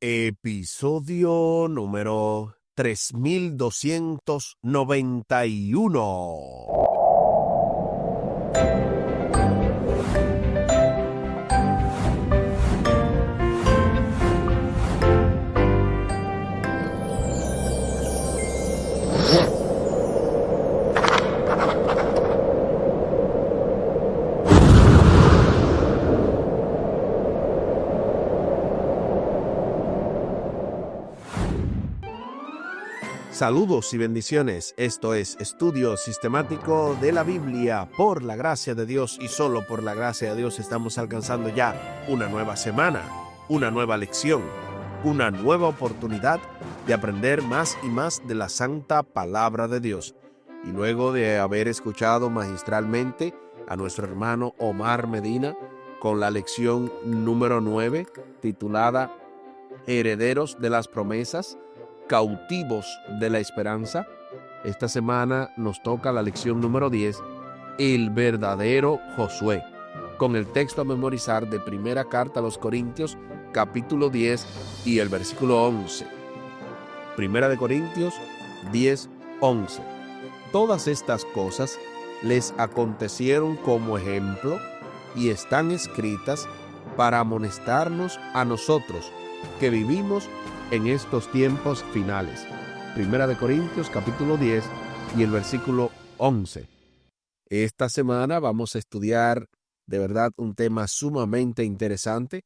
Episodio número 3291. Saludos y bendiciones. Esto es Estudio Sistemático de la Biblia. Por la gracia de Dios y solo por la gracia de Dios estamos alcanzando ya una nueva semana, una nueva lección, una nueva oportunidad de aprender más y más de la santa palabra de Dios. Y luego de haber escuchado magistralmente a nuestro hermano Omar Medina con la lección número 9, titulada Herederos de las promesas, cautivos de la esperanza. Esta semana nos toca la lección número 10, el verdadero Josué, con el texto a memorizar de primera carta a los Corintios, capítulo 10 y el versículo 11. Primera de Corintios 10, 11. Todas estas cosas les acontecieron como ejemplo y están escritas para amonestarnos a nosotros que vivimos en estos tiempos finales. Primera de Corintios capítulo 10 y el versículo 11. Esta semana vamos a estudiar de verdad un tema sumamente interesante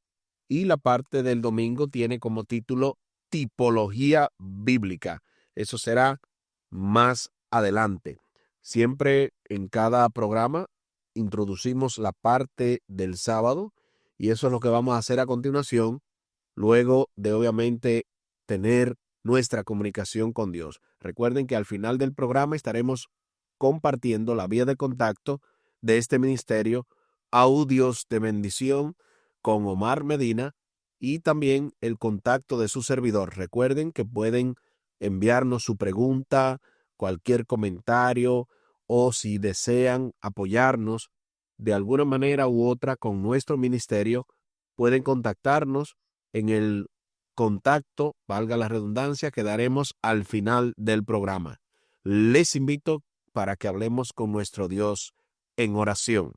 y la parte del domingo tiene como título Tipología Bíblica. Eso será más adelante. Siempre en cada programa introducimos la parte del sábado y eso es lo que vamos a hacer a continuación, luego de obviamente tener nuestra comunicación con Dios. Recuerden que al final del programa estaremos compartiendo la vía de contacto de este ministerio, audios de bendición con Omar Medina y también el contacto de su servidor. Recuerden que pueden enviarnos su pregunta, cualquier comentario o si desean apoyarnos de alguna manera u otra con nuestro ministerio, pueden contactarnos en el contacto, valga la redundancia, que daremos al final del programa. Les invito para que hablemos con nuestro Dios en oración.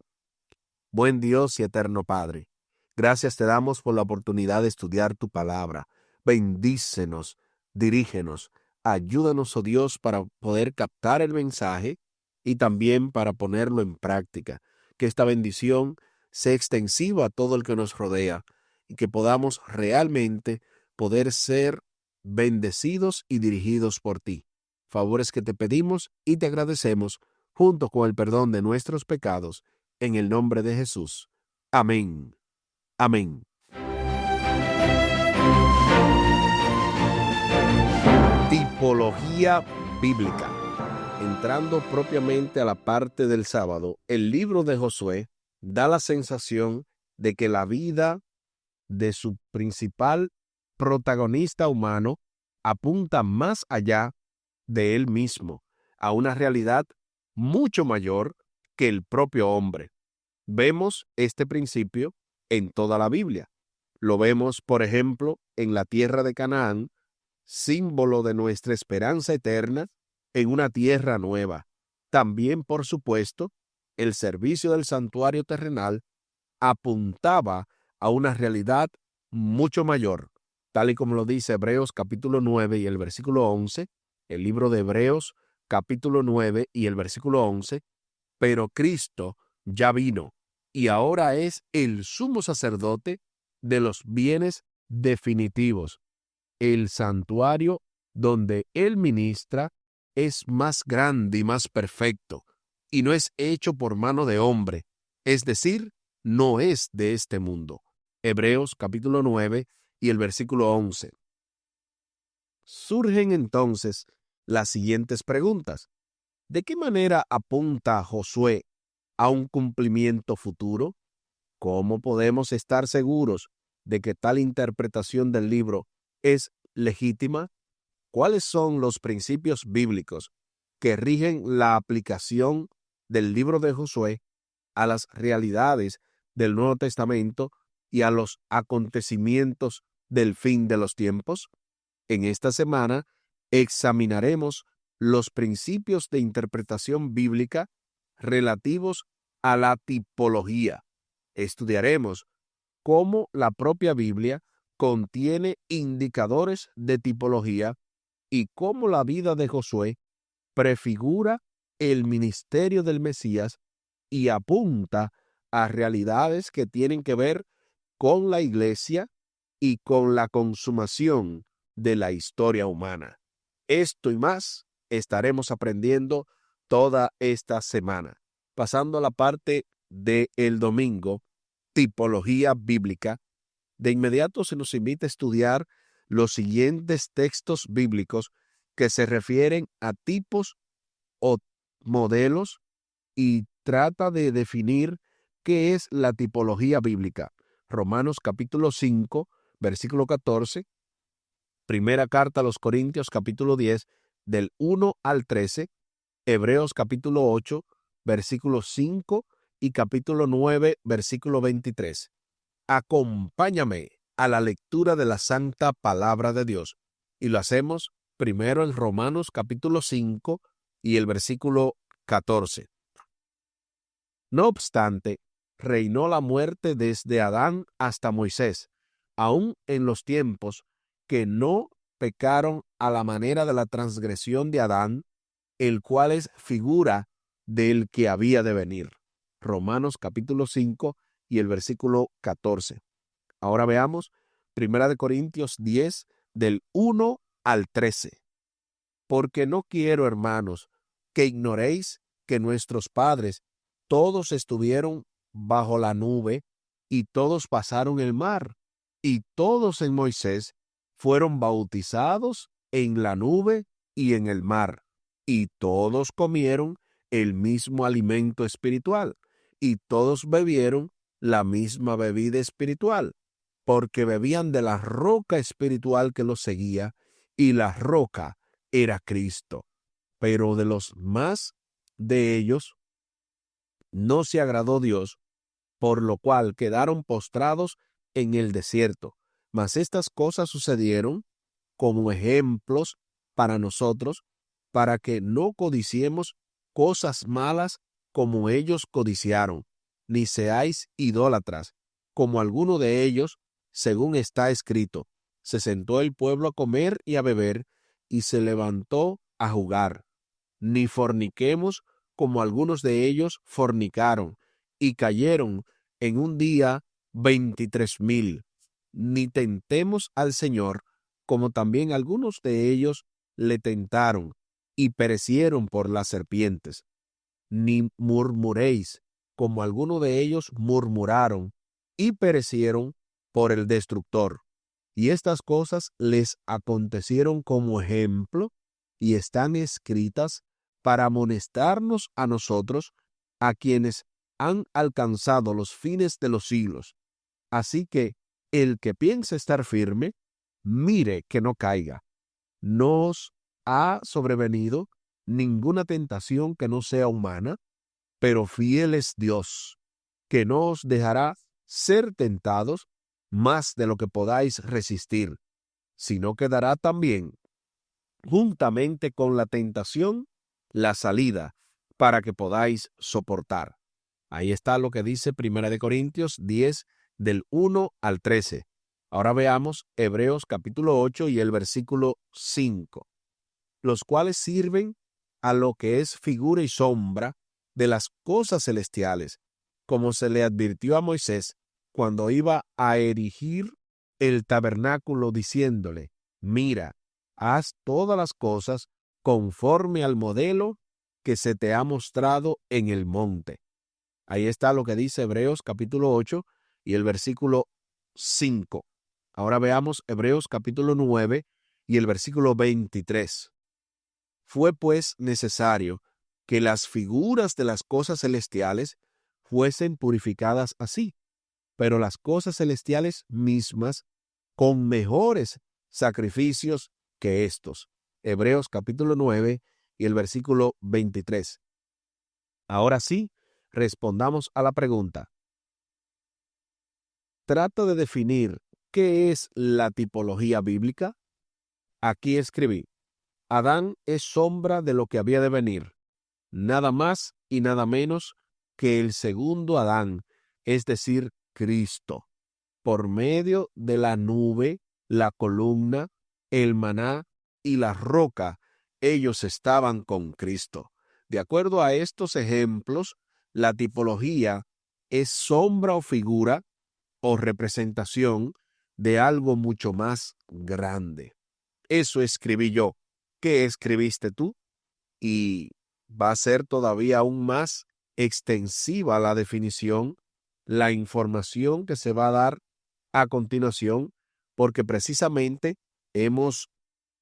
Buen Dios y eterno Padre, gracias te damos por la oportunidad de estudiar tu palabra. Bendícenos, dirígenos, ayúdanos, oh Dios, para poder captar el mensaje y también para ponerlo en práctica. Que esta bendición sea extensiva a todo el que nos rodea y que podamos realmente poder ser bendecidos y dirigidos por ti. Favores que te pedimos y te agradecemos junto con el perdón de nuestros pecados, en el nombre de Jesús. Amén. Amén. Tipología bíblica. Entrando propiamente a la parte del sábado, el libro de Josué da la sensación de que la vida de su principal protagonista humano apunta más allá de él mismo, a una realidad mucho mayor que el propio hombre. Vemos este principio en toda la Biblia. Lo vemos, por ejemplo, en la tierra de Canaán, símbolo de nuestra esperanza eterna en una tierra nueva. También, por supuesto, el servicio del santuario terrenal apuntaba a una realidad mucho mayor, tal y como lo dice Hebreos capítulo 9 y el versículo 11, el libro de Hebreos capítulo 9 y el versículo 11, pero Cristo ya vino y ahora es el sumo sacerdote de los bienes definitivos. El santuario donde Él ministra es más grande y más perfecto, y no es hecho por mano de hombre, es decir, no es de este mundo. Hebreos capítulo 9 y el versículo 11. Surgen entonces las siguientes preguntas. ¿De qué manera apunta Josué a un cumplimiento futuro? ¿Cómo podemos estar seguros de que tal interpretación del libro es legítima? ¿Cuáles son los principios bíblicos que rigen la aplicación del libro de Josué a las realidades del Nuevo Testamento y a los acontecimientos del fin de los tiempos? En esta semana examinaremos los principios de interpretación bíblica relativos a la tipología. Estudiaremos cómo la propia Biblia contiene indicadores de tipología y cómo la vida de Josué prefigura el ministerio del Mesías y apunta a realidades que tienen que ver con la iglesia y con la consumación de la historia humana. Esto y más estaremos aprendiendo toda esta semana. Pasando a la parte del domingo, tipología bíblica, de inmediato se nos invita a estudiar los siguientes textos bíblicos que se refieren a tipos o modelos y trata de definir qué es la tipología bíblica. Romanos capítulo 5, versículo 14, primera carta a los Corintios capítulo 10, del 1 al 13, Hebreos capítulo 8, versículo 5 y capítulo 9, versículo 23. Acompáñame a la lectura de la santa palabra de Dios. Y lo hacemos primero en Romanos capítulo 5 y el versículo 14. No obstante, reinó la muerte desde Adán hasta Moisés, aun en los tiempos que no pecaron a la manera de la transgresión de Adán, el cual es figura del que había de venir. Romanos capítulo 5 y el versículo 14. Ahora veamos 1 Corintios 10, del 1 al 13. Porque no quiero, hermanos, que ignoréis que nuestros padres todos estuvieron bajo la nube y todos pasaron el mar, y todos en Moisés fueron bautizados en la nube y en el mar, y todos comieron el mismo alimento espiritual, y todos bebieron la misma bebida espiritual, porque bebían de la roca espiritual que los seguía, y la roca era Cristo. Pero de los más de ellos no se agradó Dios, por lo cual quedaron postrados en el desierto. Mas estas cosas sucedieron como ejemplos para nosotros, para que no codiciemos cosas malas como ellos codiciaron, ni seáis idólatras, como alguno de ellos, según está escrito. Se sentó el pueblo a comer y a beber, y se levantó a jugar. Ni forniquemos, como algunos de ellos fornicaron, y cayeron en un día 23,000. Ni tentemos al Señor, como también algunos de ellos le tentaron, y perecieron por las serpientes. Ni murmuréis, como algunos de ellos murmuraron, y perecieron por el destructor. Y estas cosas les acontecieron como ejemplo, y están escritas para amonestarnos a nosotros, a quienes han alcanzado los fines de los siglos. Así que el que piensa estar firme, mire que no caiga. No os ha sobrevenido ninguna tentación que no sea humana, pero fiel es Dios, que no os dejará ser tentados más de lo que podáis resistir, sino que dará también, juntamente con la tentación, la salida, para que podáis soportar. Ahí está lo que dice 1 Corintios 10, del 1 al 13. Ahora veamos Hebreos capítulo 8 y el versículo 5, los cuales sirven a lo que es figura y sombra de las cosas celestiales, como se le advirtió a Moisés cuando iba a erigir el tabernáculo, diciéndole: mira, haz todas las cosas conforme al modelo que se te ha mostrado en el monte. Ahí está lo que dice Hebreos capítulo 8 y el versículo 5. Ahora veamos Hebreos capítulo 9 y el versículo 23. Fue pues necesario que las figuras de las cosas celestiales fuesen purificadas así, pero las cosas celestiales mismas con mejores sacrificios que estos. Hebreos capítulo 9 y el versículo 23. Ahora sí, respondamos a la pregunta. Trata de definir ¿Qué es la tipología bíblica? Aquí escribí: Adán es sombra de lo que había de venir, nada más y nada menos que el segundo Adán, es decir, Cristo. Por medio de la nube, la columna, el maná y la roca, ellos estaban con Cristo. De acuerdo a estos ejemplos, la tipología es sombra o figura o representación de algo mucho más grande. Eso escribí yo. ¿Qué escribiste tú? Y va a ser todavía aún más extensiva la definición, la información que se va a dar a continuación, porque precisamente hemos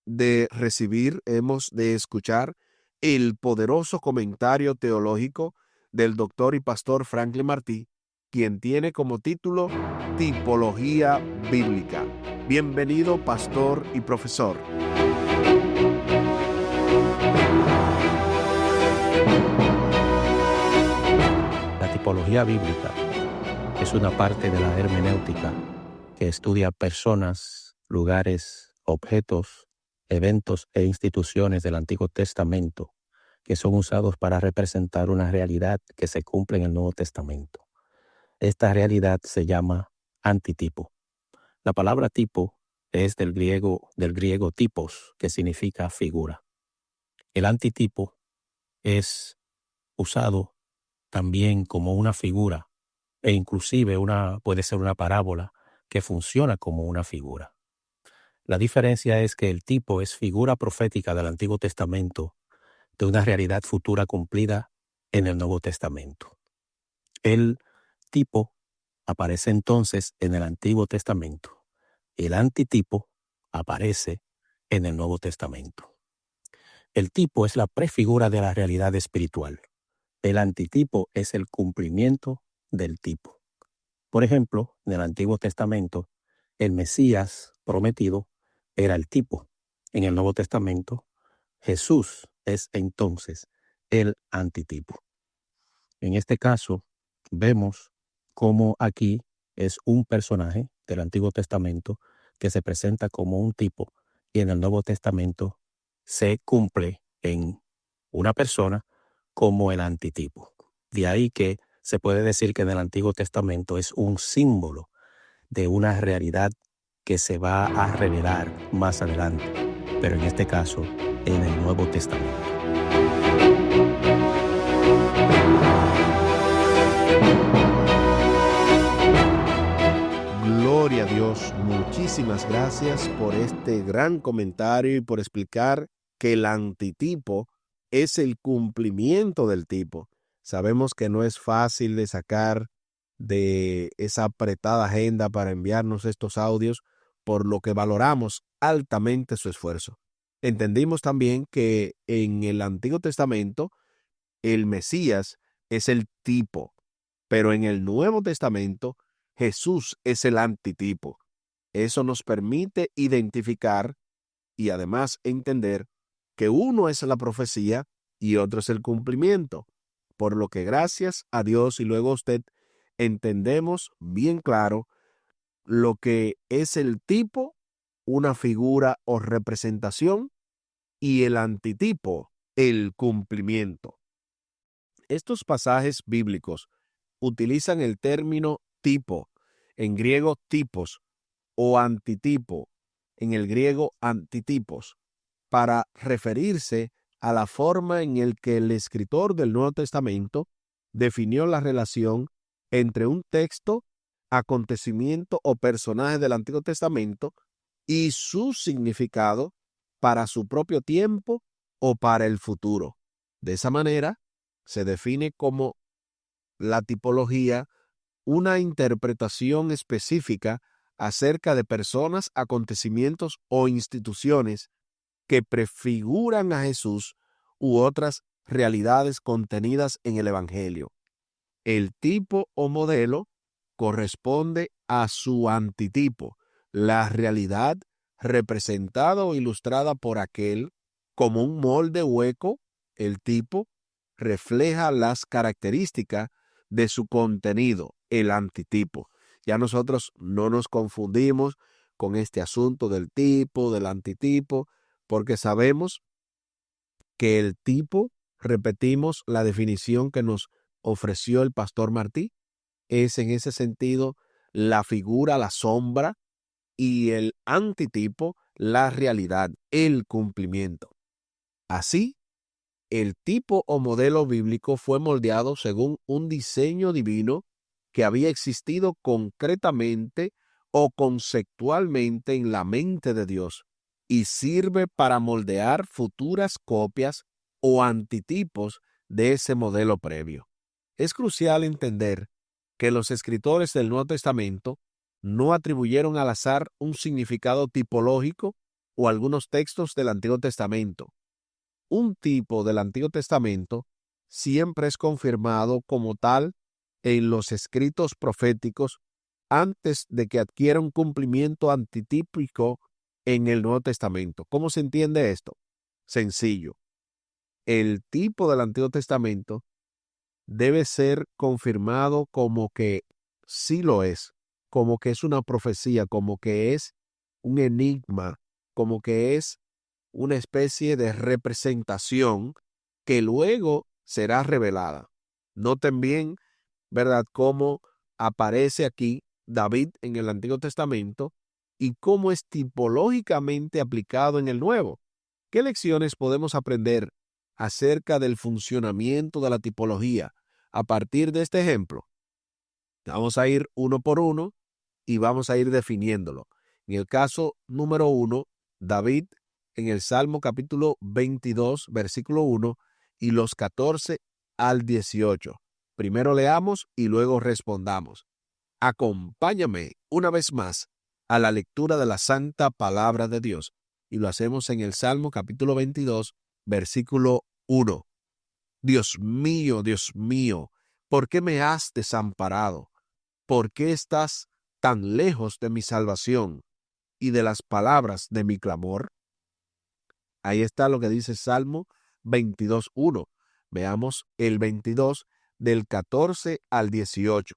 hemos de escuchar el poderoso comentario teológico del doctor y pastor Franklin Martí, quien tiene como título Tipología Bíblica. Bienvenido, pastor y profesor. La tipología bíblica es una parte de la hermenéutica que estudia personas, lugares, objetos, eventos e instituciones del Antiguo Testamento que son usados para representar una realidad que se cumple en el Nuevo Testamento. Esta realidad se llama antitipo. La palabra tipo es del griego tipos, que significa figura. El antitipo es usado también como una figura e inclusive puede ser una parábola que funciona como una figura. La diferencia es que el tipo es figura profética del Antiguo Testamento de una realidad futura cumplida en el Nuevo Testamento. El tipo aparece entonces en el Antiguo Testamento. El antitipo aparece en el Nuevo Testamento. El tipo es la prefigura de la realidad espiritual. El antitipo es el cumplimiento del tipo. Por ejemplo, en el Antiguo Testamento, el Mesías prometido era el tipo. En el Nuevo Testamento, Jesús es entonces el antitipo. En este caso, vemos cómo aquí es un personaje del Antiguo Testamento que se presenta como un tipo y en el Nuevo Testamento se cumple en una persona como el antitipo. De ahí que se puede decir que en el Antiguo Testamento es un símbolo de una realidad que se va a revelar más adelante, pero en este caso en el Nuevo Testamento. Gloria a Dios, muchísimas gracias por este gran comentario y por explicar que el antitipo es el cumplimiento del tipo. Sabemos que no es fácil de sacar de esa apretada agenda para enviarnos estos audios, por lo que valoramos altamente su esfuerzo. Entendimos también que en el Antiguo Testamento el Mesías es el tipo, pero en el Nuevo Testamento Jesús es el antitipo. Eso nos permite identificar y además entender que uno es la profecía y otro es el cumplimiento. Por lo que gracias a Dios y luego a usted entendemos bien claro lo que es el tipo, una figura o representación, y el antitipo, el cumplimiento. Estos pasajes bíblicos utilizan el término tipo, en griego tipos, o antitipo, en el griego antitipos, para referirse a la forma en el que el escritor del Nuevo Testamento definió la relación entre un texto, acontecimiento o personaje del Antiguo Testamento y su significado para su propio tiempo o para el futuro. De esa manera, se define como la tipología una interpretación específica acerca de personas, acontecimientos o instituciones que prefiguran a Jesús u otras realidades contenidas en el Evangelio. El tipo o modelo corresponde a su antitipo, la realidad representada o ilustrada por aquel. Como un molde hueco, el tipo refleja las características de su contenido, el antitipo. Ya nosotros no nos confundimos con este asunto del tipo, del antitipo, porque sabemos que el tipo, repetimos la definición que nos ofreció el pastor Martí, es en ese sentido la figura, la sombra, y el antitipo, la realidad, el cumplimiento. Así, el tipo o modelo bíblico fue moldeado según un diseño divino que había existido concretamente o conceptualmente en la mente de Dios y sirve para moldear futuras copias o antitipos de ese modelo previo. Es crucial entender que los escritores del Nuevo Testamento no atribuyeron al azar un significado tipológico o algunos textos del Antiguo Testamento. Un tipo del Antiguo Testamento siempre es confirmado como tal en los escritos proféticos antes de que adquiera un cumplimiento antitípico en el Nuevo Testamento. ¿Cómo se entiende esto? Sencillo. El tipo del Antiguo Testamento debe ser confirmado como que sí lo es, como que es una profecía, como que es un enigma, como que es una especie de representación que luego será revelada. Noten bien, ¿verdad?, cómo aparece aquí David en el Antiguo Testamento y cómo es tipológicamente aplicado en el Nuevo. ¿Qué lecciones podemos aprender acerca del funcionamiento de la tipología a partir de este ejemplo? Vamos a ir uno por uno y vamos a ir definiéndolo. En el caso número 1, David en el Salmo capítulo 22, versículo 1 y los 14 al 18. Primero leamos y luego respondamos. Acompáñame una vez más a la lectura de la santa palabra de Dios. Y lo hacemos en el Salmo capítulo 22, versículo 1. Dios mío, ¿por qué me has desamparado? ¿Por qué estás tan lejos de mi salvación y de las palabras de mi clamor? Ahí está lo que dice Salmo 22:1. Veamos el 22 del 14 al 18.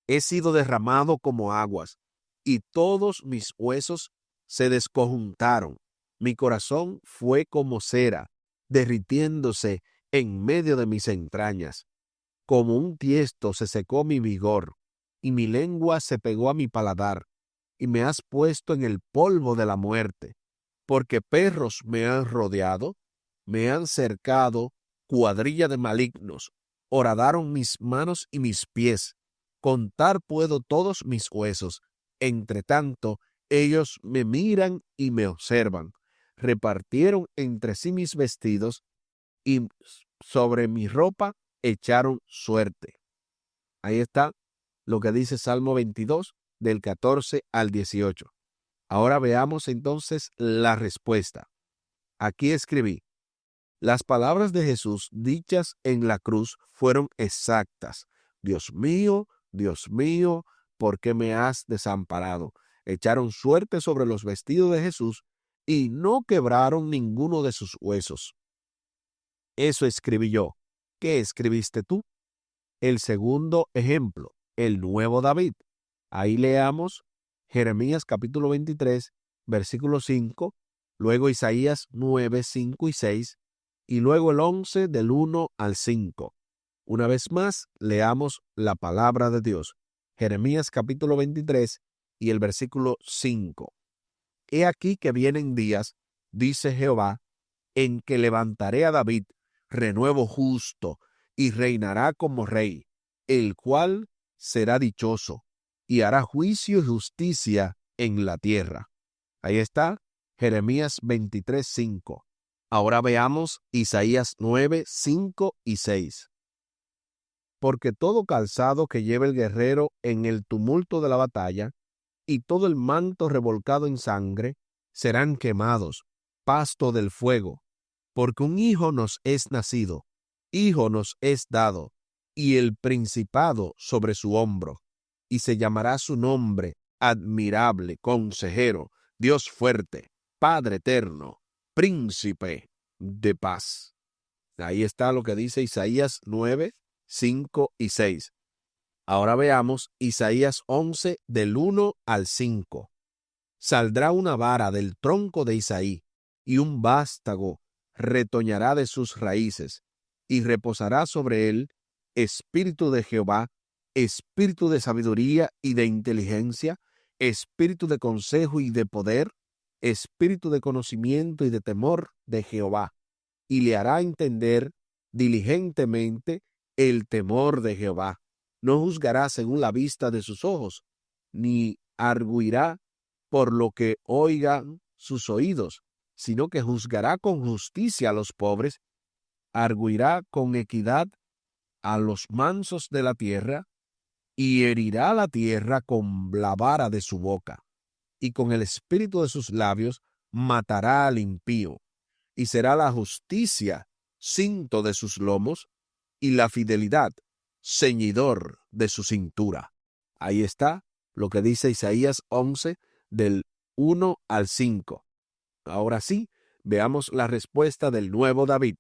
He sido derramado como aguas, y todos mis huesos se desconjuntaron. Mi corazón fue como cera, derritiéndose en medio de mis entrañas. Como un tiesto se secó mi vigor, y mi lengua se pegó a mi paladar, y me has puesto en el polvo de la muerte, porque perros me han rodeado, me han cercado cuadrilla de malignos, horadaron mis manos y mis pies, contar puedo todos mis huesos, entre tanto ellos me miran y me observan, repartieron entre sí mis vestidos, y sobre mi ropa echaron suerte. Ahí está lo que dice Salmo 22, del 14 al 18. Ahora veamos entonces la respuesta. Aquí escribí: las palabras de Jesús dichas en la cruz fueron exactas. Dios mío, ¿por qué me has desamparado? Echaron suerte sobre los vestidos de Jesús y no quebraron ninguno de sus huesos. Eso escribí yo. ¿Qué escribiste tú? El segundo ejemplo, el nuevo David. Ahí leamos Jeremías capítulo 23, versículo 5, luego Isaías 9, 5 y 6, y luego el 11 del 1 al 5. Una vez más, leamos la palabra de Dios. Jeremías capítulo 23 y el versículo 5. He aquí que vienen días, dice Jehová, en que levantaré a David, renuevo justo, y reinará como rey, el cual será dichoso, y hará juicio y justicia en la tierra. Ahí está, Jeremías 23, 5. Ahora veamos Isaías 9, 5 y 6. Porque todo calzado que lleva el guerrero en el tumulto de la batalla, y todo el manto revolcado en sangre, serán quemados, pasto del fuego. Porque un hijo nos es nacido, hijo nos es dado, y el principado sobre su hombro, y se llamará su nombre admirable, consejero, Dios fuerte, Padre eterno, príncipe de paz. Ahí está lo que dice Isaías 9, 5 y 6. Ahora veamos Isaías 11 del 1 al 5. Saldrá una vara del tronco de Isaí, y un vástago retoñará de sus raíces, y reposará sobre él espíritu de Jehová, espíritu de sabiduría y de inteligencia, espíritu de consejo y de poder, espíritu de conocimiento y de temor de Jehová, y le hará entender diligentemente el temor de Jehová. No juzgará según la vista de sus ojos, ni arguirá por lo que oigan sus oídos, sino que juzgará con justicia a los pobres, arguirá con equidad a los mansos de la tierra, y herirá la tierra con la vara de su boca, y con el espíritu de sus labios matará al impío, y será la justicia cinto de sus lomos, y la fidelidad ceñidor de su cintura. Ahí está lo que dice Isaías 11 del 1 al 5. Ahora sí, veamos la respuesta del nuevo David.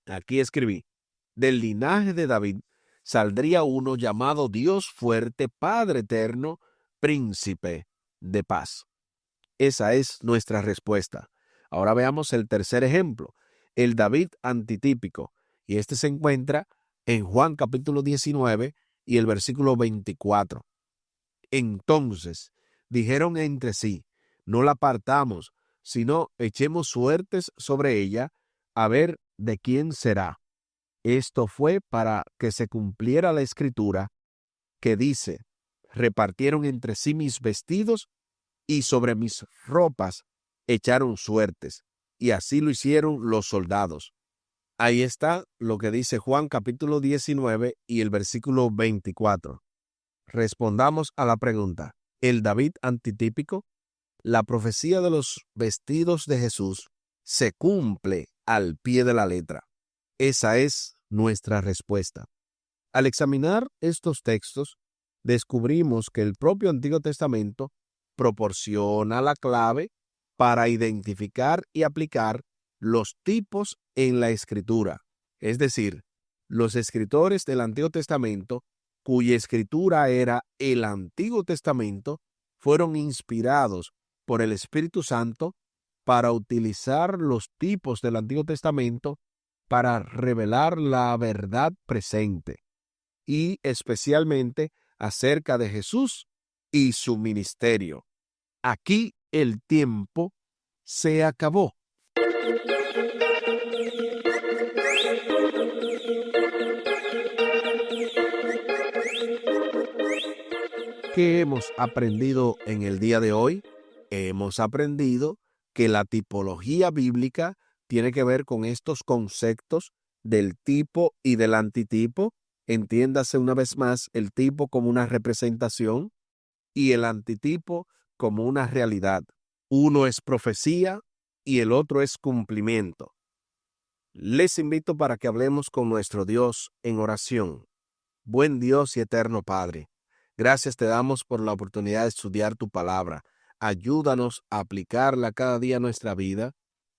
Aquí escribí: del linaje de David saldría uno llamado Dios fuerte, Padre eterno, príncipe de paz. Esa es nuestra respuesta. Ahora veamos el tercer ejemplo, el David antitípico, y este se encuentra en Juan capítulo 19 y el versículo 24. Entonces dijeron entre sí: no la partamos, sino echemos suertes sobre ella, a ver de quién será. Esto fue para que se cumpliera la escritura que dice: repartieron entre sí mis vestidos, y sobre mis ropas echaron suertes. Y así lo hicieron los soldados. Ahí está lo que dice Juan capítulo 19 y el versículo 24. Respondamos a la pregunta: ¿el David antitípico? La profecía de los vestidos de Jesús se cumple al pie de la letra. Esa es nuestra respuesta. Al examinar estos textos, descubrimos que el propio Antiguo Testamento proporciona la clave para identificar y aplicar los tipos en la Escritura. Es decir, los escritores del Antiguo Testamento, cuya escritura era el Antiguo Testamento, fueron inspirados por el Espíritu Santo para utilizar los tipos del Antiguo Testamento para revelar la verdad presente, y especialmente acerca de Jesús y su ministerio. Aquí el tiempo se acabó. ¿Qué hemos aprendido en el día de hoy? Hemos aprendido que la tipología bíblica tiene que ver con estos conceptos del tipo y del antitipo. Entiéndase una vez más el tipo como una representación y el antitipo como una realidad. Uno es profecía y el otro es cumplimiento. Les invito para que hablemos con nuestro Dios en oración. Buen Dios y eterno Padre, gracias te damos por la oportunidad de estudiar tu palabra. Ayúdanos a aplicarla cada día a nuestra vida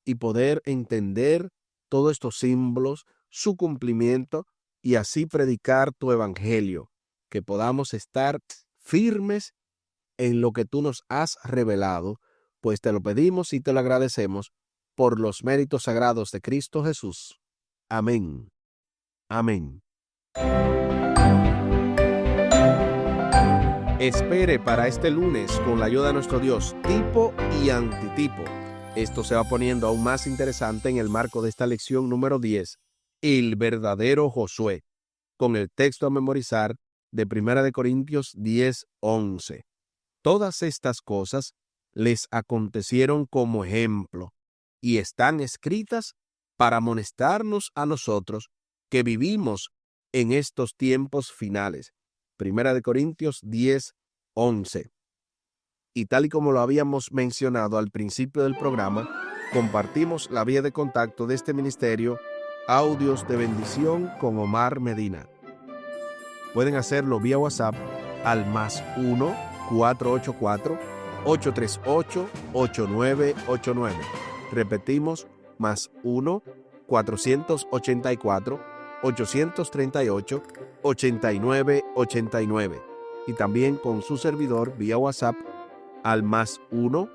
y poder entender todos estos símbolos, su cumplimiento, y así predicar tu evangelio, que podamos estar firmes en lo que tú nos has revelado, pues te lo pedimos y te lo agradecemos por los méritos sagrados de Cristo Jesús. Amén. Amén. Espere para este lunes, con la ayuda de nuestro Dios, tipo y antitipo. Esto se va poniendo aún más interesante en el marco de esta lección número 10, el verdadero Josué, con el texto a memorizar de 1 Corintios 10:11. Todas estas cosas les acontecieron como ejemplo y están escritas para amonestarnos a nosotros que vivimos en estos tiempos finales. 1 Corintios 10:11. Y tal y como lo habíamos mencionado al principio del programa, compartimos la vía de contacto de este ministerio, Audios de Bendición con Omar Medina. Pueden hacerlo vía WhatsApp al +1 484 838 8989. Repetimos, +1 484 838 8989 y también con su servidor vía WhatsApp al +1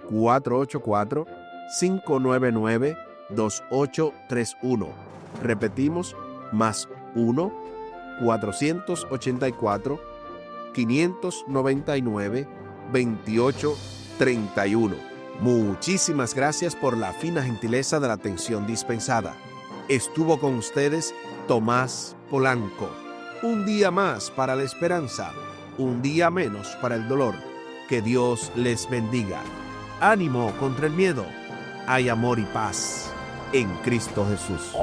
484 599 2831. Repetimos, +1 484 599 2831. Muchísimas gracias por la fina gentileza de la atención dispensada. Estuvo con ustedes Tomás Polanco. Un día más para la esperanza, un día menos para el dolor. Que Dios les bendiga. Ánimo contra el miedo. Hay amor y paz en Cristo Jesús.